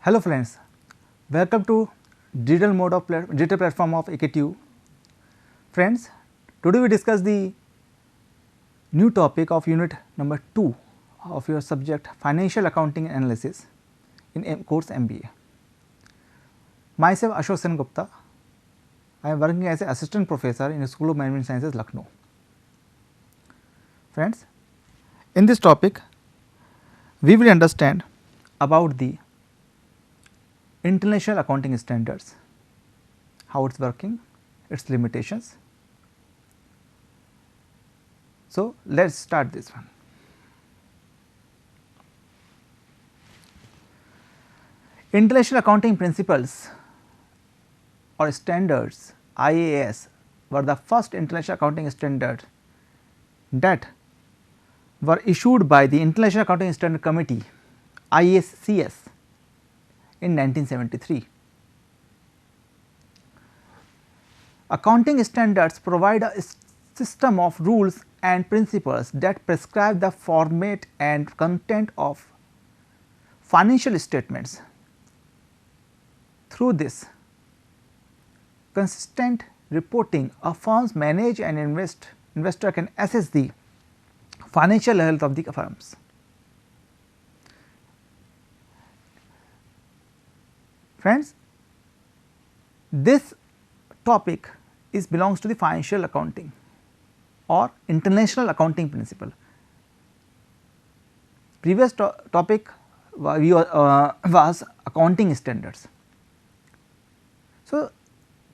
Hello friends, welcome to digital platform of AKTU. Friends, today we discuss the new topic of unit number 2 of your subject Financial Accounting Analysis in course MBA. Myself Ashok Sen Gupta, I am working as an assistant professor in the School of Management Sciences, Lucknow. Friends, in this topic we will understand about the International Accounting Standards, how it is working, its limitations. So, let us start this one. International Accounting Principles or Standards IAS were the first international accounting standards that were issued by the International Accounting Standard Committee IACS in 1973. Accounting standards provide a system of rules and principles that prescribe the format and content of financial statements. Through this consistent reporting, a firm's manage and investor can assess the financial health of the firms. Friends, this topic belongs to the financial accounting or international accounting principle. Previous topic was accounting standards. So,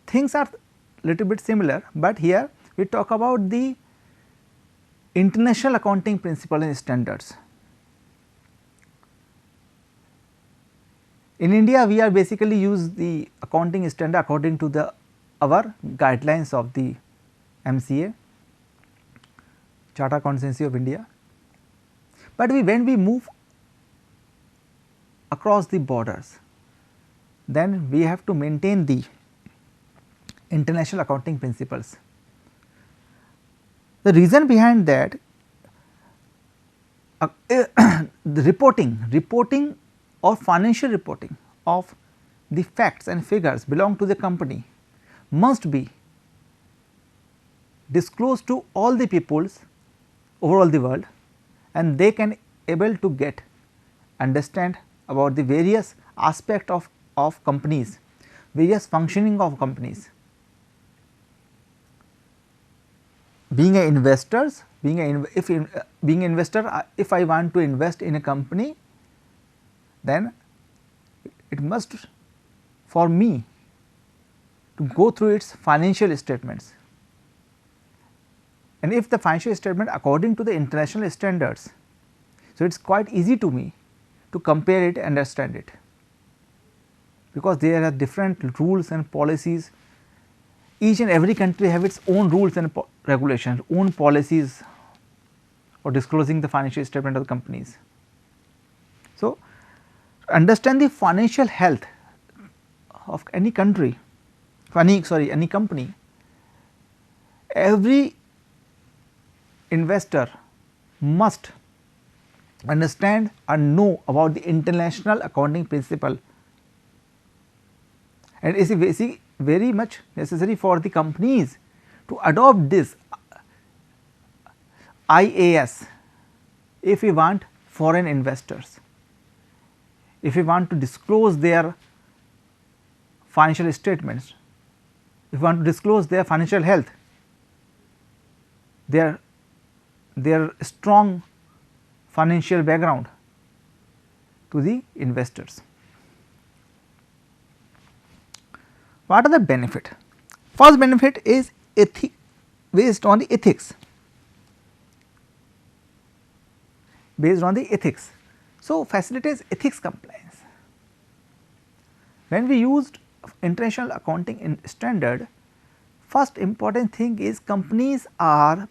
things are little bit similar, but here we talk about the international accounting principle and standards. In India, we are basically use the accounting standard according to our guidelines of the MCA, Chartered Accountancy of India. But when we move across the borders, then we have to maintain the international accounting principles. The reason behind that, the reporting or financial reporting of the facts and figures belong to the company must be disclosed to all the peoples over all the world, and they can able to understand about the various aspect of companies, various functioning of companies. Being an investor, if I want to invest in a company, then it must for me to go through its financial statements, and if the financial statement according to the international standards, so it is quite easy to me to compare it and understand it, because there are different rules and policies. Each and every country have its own rules and regulations, own policies for disclosing the financial statement of the companies. So, understand the financial health of any country, any company, every investor must understand and know about the international accounting principle, and it is very much necessary for the companies to adopt this IAS if we want foreign investors, if we want to disclose their financial statements, if we want to disclose their financial health, their strong financial background to the investors. What are the benefit? First benefit is based on the ethics. So, facilitates ethics compliance. When we used international accounting standard, first important thing is companies are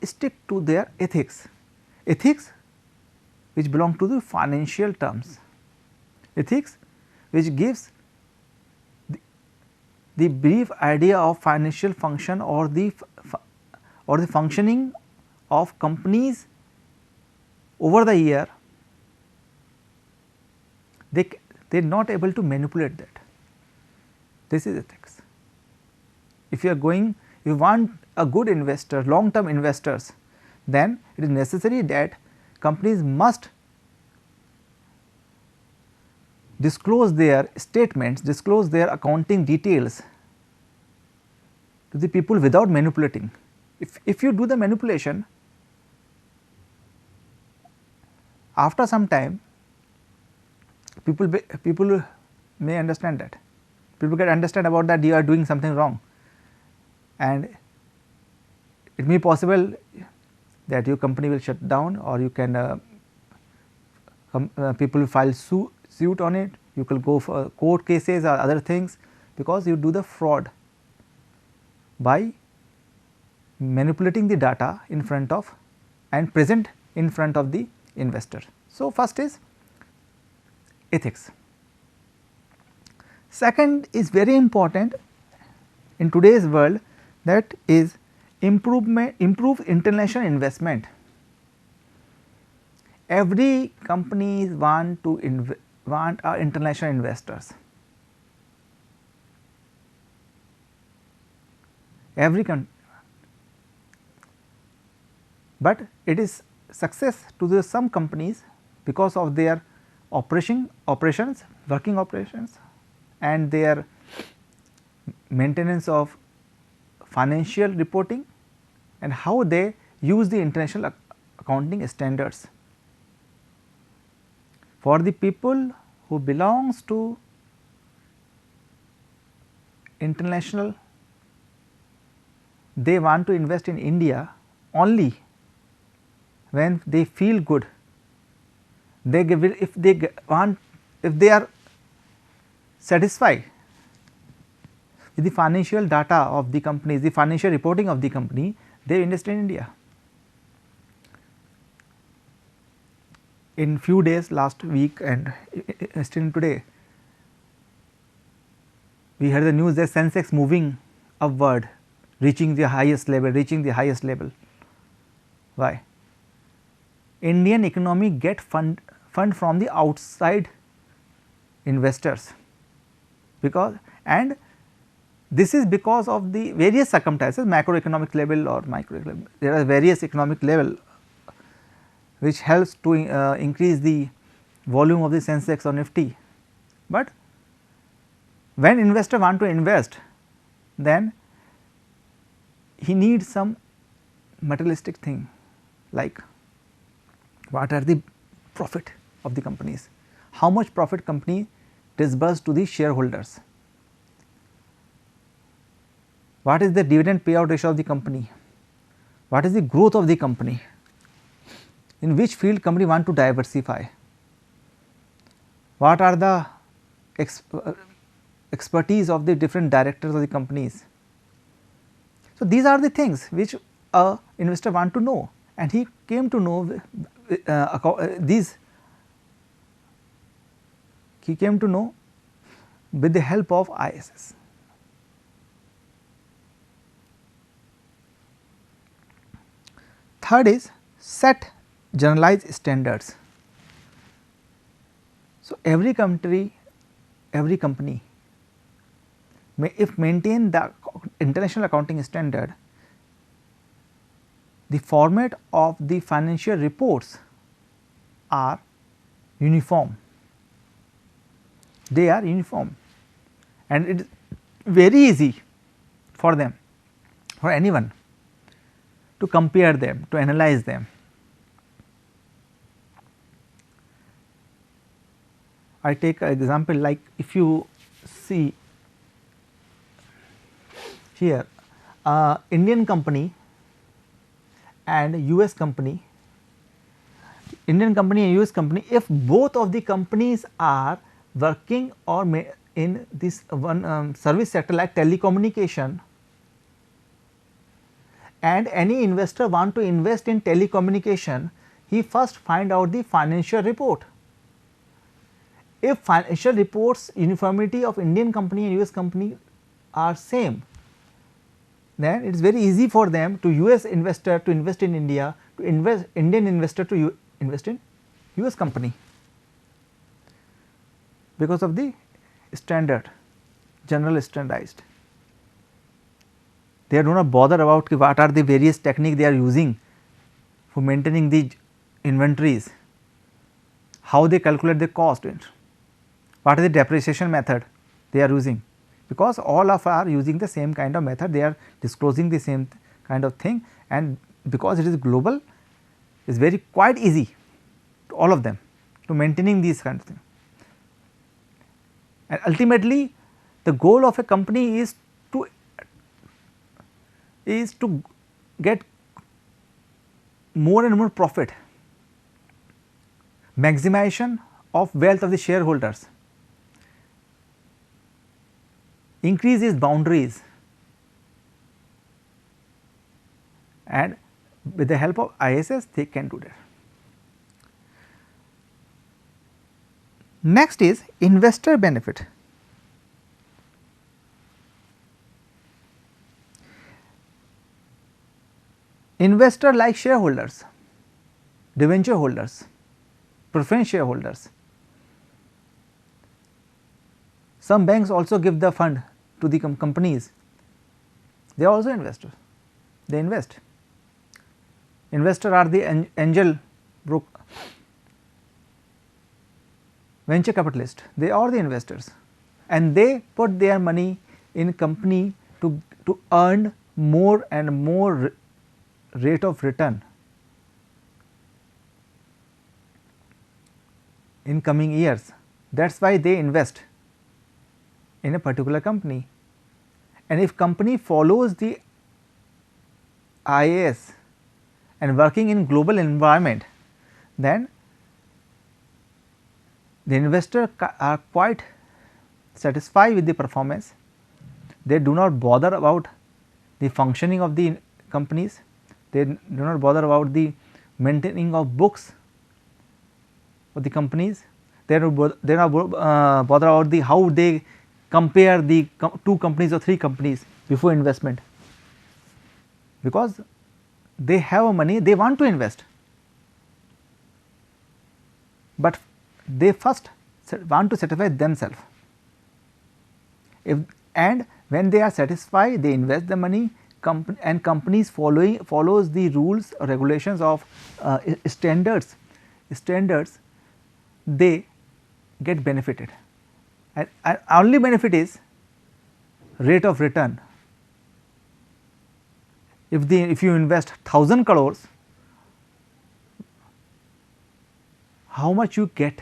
strict to their ethics which belong to the financial terms, ethics which gives the brief idea of financial function or the functioning of companies over the year they are not able to manipulate that. This is ethics. If you are going, if you want a good investor, long term investors, then it is necessary that companies must disclose their statements, disclose their accounting details to the people without manipulating. If you do the manipulation, after some time people may understand that, people can understand about that you are doing something wrong, and it may be possible that your company will shut down, or you can people will file suit on it, you can go for court cases or other things, because you do the fraud by manipulating the data in front of and present in front of the investor. So, first is ethics. Second is very important in today's world, that is improve international investment. Every companies want our international investors. Every country, but it is success to some companies because of their operations, working operations, and their maintenance of financial reporting, and how they use the international accounting standards. For the people who belongs to international, they want to invest in India only when they feel good. They give it, if they are satisfied with the financial data of the company, the financial reporting of the company, they invest in India. In few days, last week and still today, we heard the news that Sensex moving upward, reaching the highest level. Why? Indian economy get fund from the outside investors, because, and this is because of the various circumstances, macroeconomic level or microeconomic, there are various economic level which helps to increase the volume of the Sensex or Nifty. But when investor want to invest, then he needs some materialistic thing, like what are the profit of the companies, how much profit company disbursed to the shareholders, what is the dividend payout ratio of the company, what is the growth of the company, in which field company want to diversify, what are the expertise of the different directors of the companies. So, these are the things which a investor want to know, and he came to know he came to know with the help of ISS. Third is set generalized standards. So, every company may, if maintain the international accounting standard, the format of the financial reports are uniform, they are uniform, and it is very easy for them, for anyone to compare them, to analyze them. I take an example, like if you see here Indian company and US company, Indian company and US company, if both of the companies are working or in this one service sector like telecommunication, and any investor want to invest in telecommunication, he first find out the financial report. If financial reports uniformity of Indian company and US company are same, then it is very easy for them to US investor to invest in India, to invest Indian investor to invest in US company. because of the standard, general standardized. They do not bother about what are the various techniques they are using for maintaining the inventories, how they calculate the cost, what is the depreciation method they are using, because all of are using the same kind of method, they are disclosing the same kind of thing, and because it is global, it is very quite easy to all of them to maintaining these kind of things. And ultimately the goal of a company is to get more and more profit, maximization of wealth of the shareholders, increase its boundaries, and with the help of ISS they can do that. Next is investor benefit. Investor like shareholders, debenture holders, preference shareholders. Some banks also give the fund to the companies, they are also investors, they invest. Investors are the angel venture capitalist, they are the investors, and they put their money in company to earn more and more rate of return in coming years. That is why they invest in a particular company, and if company follows the IAS and working in global environment, then the investor are quite satisfied with the performance. They do not bother about the functioning of the companies, they do not bother about the maintaining of books for the companies, they are not bother about the how they compare the two companies or three companies before investment, because they have money, they want to invest, but they first want to satisfy themselves. If and when they are satisfied, they invest the money, and companies follows the rules or regulations of standards, they get benefited, and only benefit is rate of return. If you invest 1000 crores, how much you get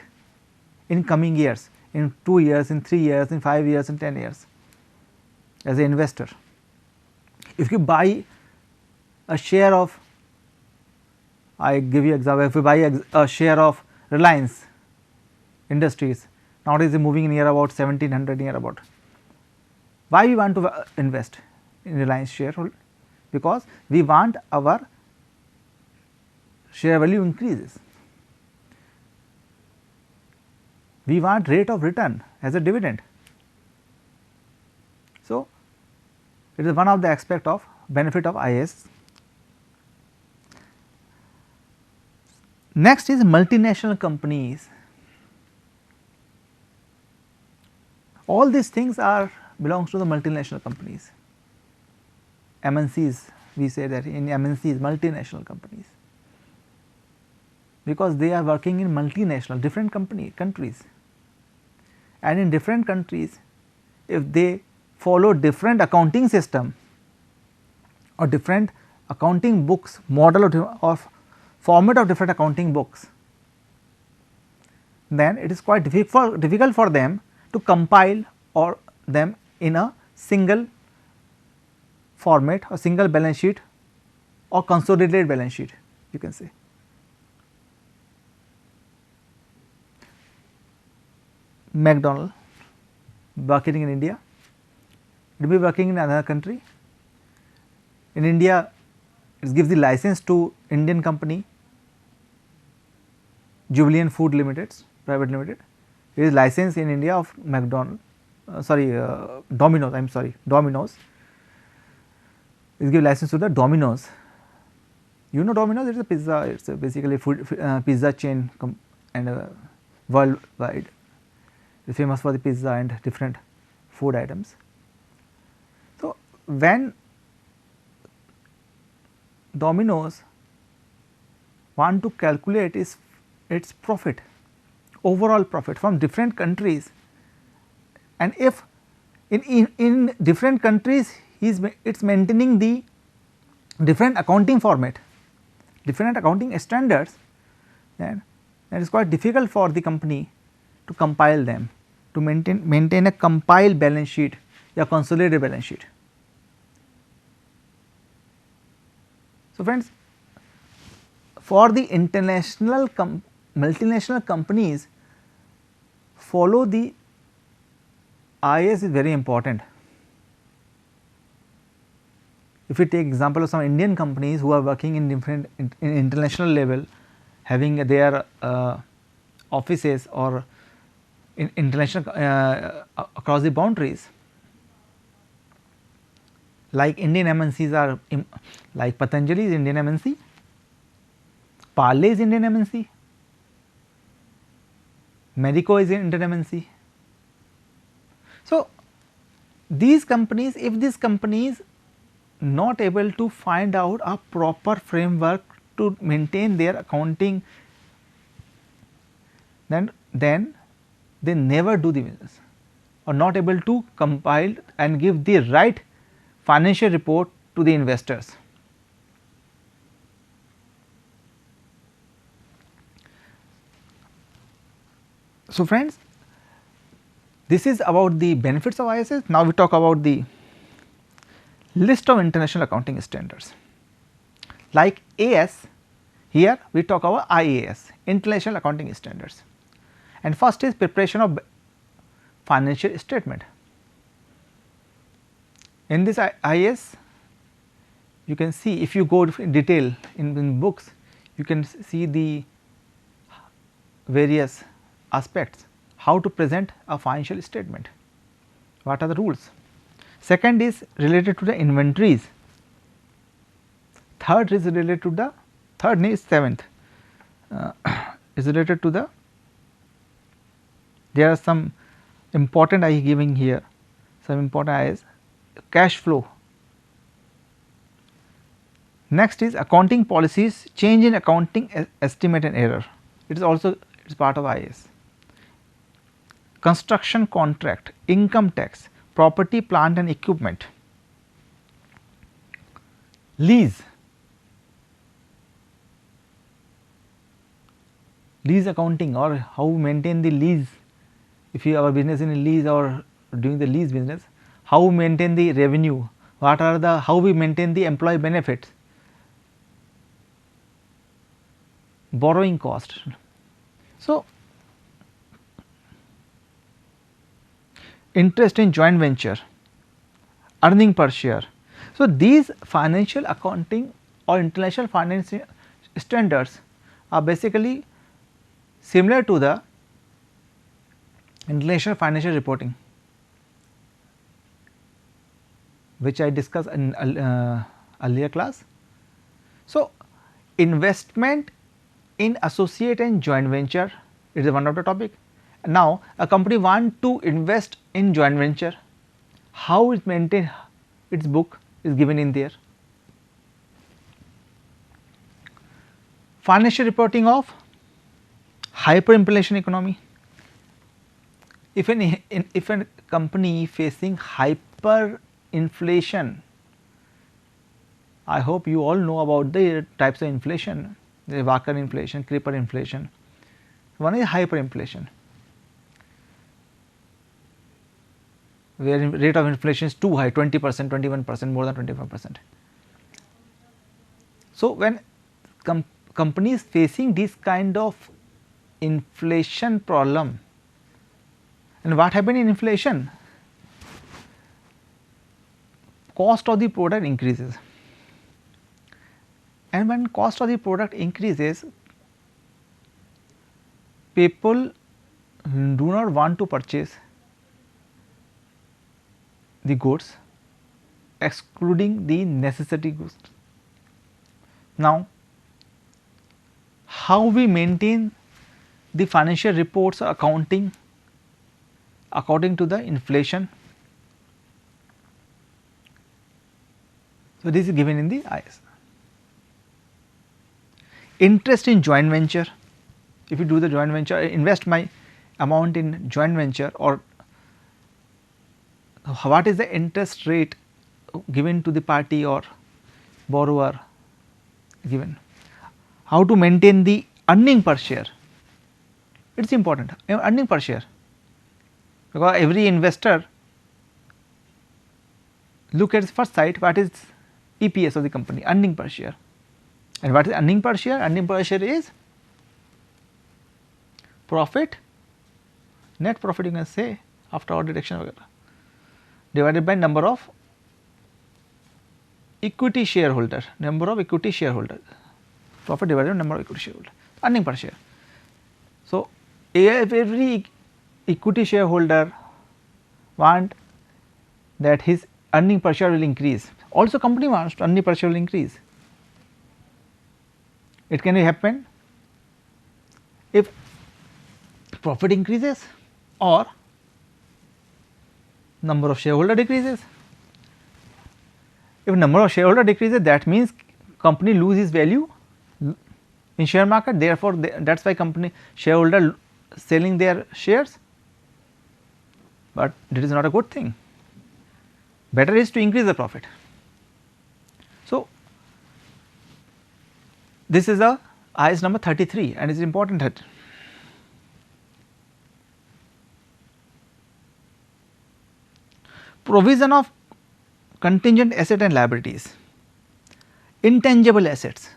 in coming years, in 2 years, in 3 years, in 5 years, in 10 years as an investor. If you buy a share of, I give you example, if you buy a share of Reliance Industries, nowadays is moving near about 1700 near about. Why we want to invest in Reliance share? Because we want our share value increases. We want rate of return as a dividend. So, it is one of the aspect of benefit of IAS. Next is multinational companies. All these things are belongs to the multinational companies. MNCs, we say that in MNCs, multinational companies, because they are working in multinational different countries, and in different countries, if they follow different accounting system or different accounting books model of format of different accounting books, then it is quite difficult for them to compile or them in a single format or single balance sheet or consolidated balance sheet, you can say. McDonald working in India, it will be working in another country. In India, it gives the license to Indian company Jubilant Food Limited Private Limited. It is licensed in India of McDonald, Domino's. I am sorry, Domino's. It gives license to the Domino's. You know Domino's? It is a pizza. It is basically food pizza chain and worldwide. is famous for the pizza and different food items. So, when Domino's want to calculate its profit, overall profit from different countries, and if in different countries it's maintaining the different accounting format, different accounting standards, then it is quite difficult for the company to compile them, to maintain a compiled balance sheet, a consolidated balance sheet. So, friends, for the international multinational companies, follow the IAS is very important. If we take example of some Indian companies who are working in different in international level, having their offices or in international across the boundaries, like Indian MNCs are like Patanjali is Indian MNC, Parle is Indian MNC, Medico is Indian MNC. So, these companies, if these companies not able to find out a proper framework to maintain their accounting, then they never do the business, or not able to compile and give the right financial report to the investors. So, friends, this is about the benefits of ISS. Now, we talk about the list of international accounting standards. Like AS, here we talk about IAS, International Accounting Standards, and first is preparation of financial statement. In this IAS, you can see, if you go in detail in books, you can see the various aspects, how to present a financial statement, what are the rules. Second is related to the inventories, third is related to the seventh is related to the, there are some important I giving here, some important I is cash flow. Next is accounting policies, change in accounting estimate and error, it is also, it is part of IAS. Construction contract, income tax, property, plant and equipment, lease, lease accounting, or how we maintain the lease, if you have a business in a lease or doing the lease business, how we maintain the revenue, what are the, how we maintain the employee benefits, borrowing cost. So, interest in joint venture, earning per share. So, these financial accounting or international financial standards are basically similar to the international financial reporting, which I discussed in earlier class. So, investment in associate and joint venture is one of the topic. Now, a company want to invest in joint venture, how it maintain its book is given in there. Financial reporting of hyperinflation economy. If a company facing hyperinflation, I hope you all know about the types of inflation, the Walker inflation, creeper inflation. One is hyperinflation, where rate of inflation is too high, 20%, 21%, more than 25%. So, when companies facing this kind of inflation problem, and what happened in inflation, cost of the product increases, and when cost of the product increases, people do not want to purchase the goods, excluding the necessity goods. Now, how we maintain the financial reports or accounting according to the inflation. So, this is given in the IS. Interest in joint venture, if you do the joint venture, I invest my amount in joint venture, or what is the interest rate given to the party or borrower given. How to maintain the earning per share, it is important, earning per share, because every investor look at first sight what is EPS of the company, earning per share. And what is earning per share? Earning per share is profit, net profit you can say after all deduction divided by number of equity shareholder, profit divided by number of equity shareholder, earning per share. So, if every equity shareholder want that his earning per share will increase, also company wants earning per share will increase. It can happen if profit increases or number of shareholder decreases. If number of shareholder decreases, that means company loses value in share market, therefore, that is why company shareholder selling their shares, but that is not a good thing. Better is to increase the profit. So, this is the IS number 33 and it is important that provision of contingent asset and liabilities, intangible assets,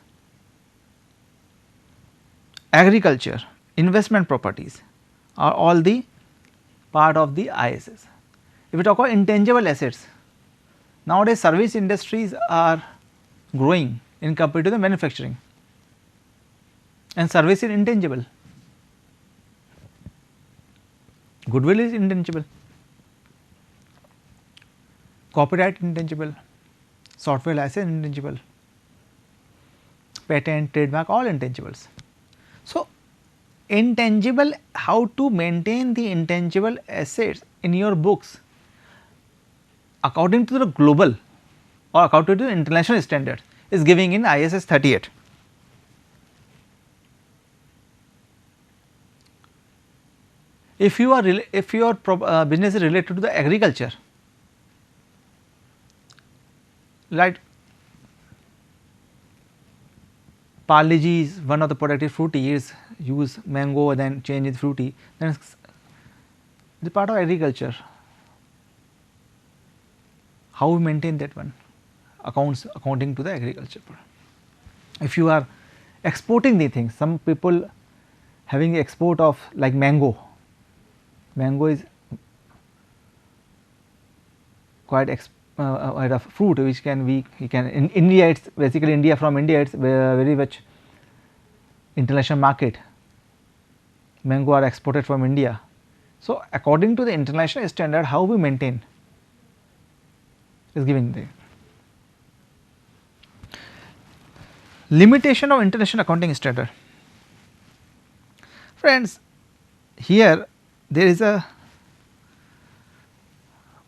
agriculture, investment properties are all the part of the ISS. If we talk about intangible assets, nowadays service industries are growing in compared to the manufacturing, and service is intangible, goodwill is intangible, copyright intangible, software license intangible, patent, trademark, all intangibles. So, intangible, how to maintain the intangible assets in your books according to the global or according to the international standard is giving in ISS 38. If your business is related to the agriculture, right, Parle-G is one of the productive fruity, is use mango then change it fruity, then the part of agriculture, how we maintain that one, accounting to the agriculture. If you are exporting the things, some people having export of like mango is quite a fruit which can in India, it is basically India, from India it is very much international market, mango are exported from India. So, according to the international standard, how we maintain is given there. Limitation of international accounting standard. Friends, here there is a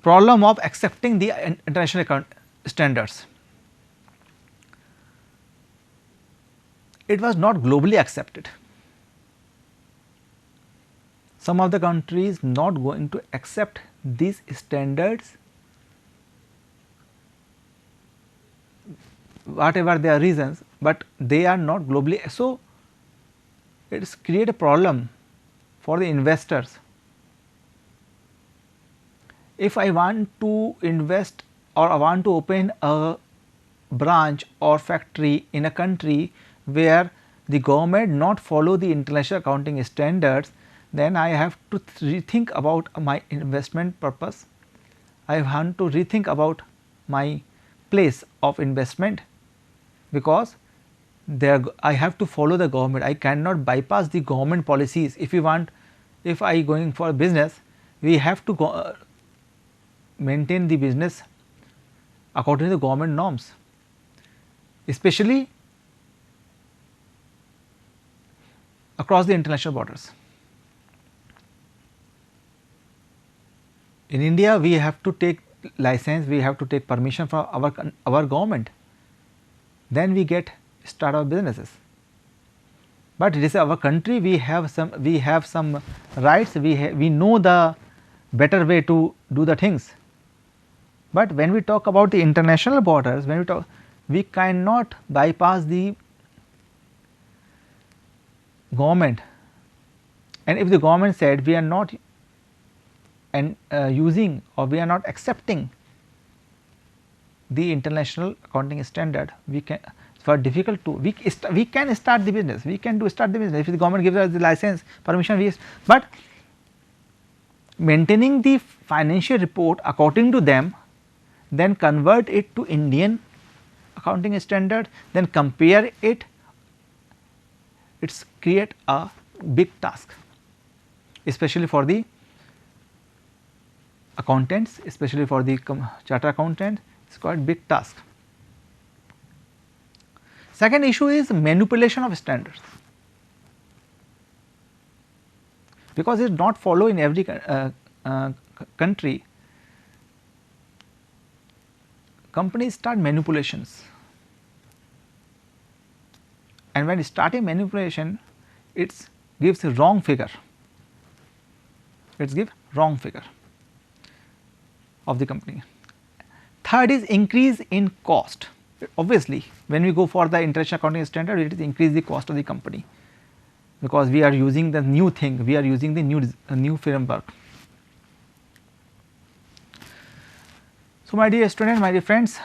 problem of accepting the international account standards. It was not globally accepted. Some of the countries not going to accept these standards, whatever their reasons, but they are not globally. So, it is create a problem for the investors. If I want to invest or I want to open a branch or factory in a country where the government not follow the international accounting standards, then I have to rethink about my investment purpose. I want to rethink about my place of investment, because there I have to follow the government. I cannot bypass the government policies. If I going for a business, we have to maintain the business according to the government norms, especially across the international borders. In India, we have to take license, we have to take permission from our government, then we get start our businesses. But it is our country, we have some rights, we know the better way to do the things. But when we talk about the international borders, we cannot bypass the government, and if the government said we are not using or we are not accepting the international accounting standard, we can, for difficult to, we can start the business, we can start the business if the government gives us the license permission, but maintaining the financial report according to them, then convert it to Indian accounting standard, then compare it, it's create a big task, especially for the accountants, especially for the charter accountant, it is quite big task. Second issue is manipulation of standards, because it is not follow in every country. Companies start manipulations, and when starting manipulation, it gives a wrong figure, it gives wrong figure of the company. Third is increase in cost. Obviously, when we go for the international accounting standard, it is increase the cost of the company, because we are using the new thing, we are using the new framework. So, my dear students, my dear friends,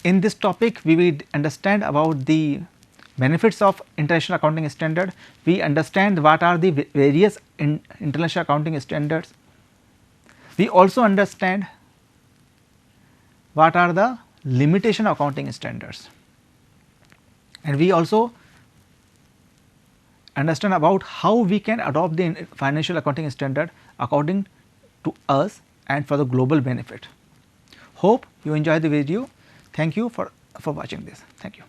in this topic we will understand about the benefits of international accounting standard, we understand what are the various international accounting standards, we also understand what are the limitation of accounting standards, and we also understand about how we can adopt the financial accounting standard according to us and for the global benefit. Hope you enjoy the video. Thank you for watching this. Thank you.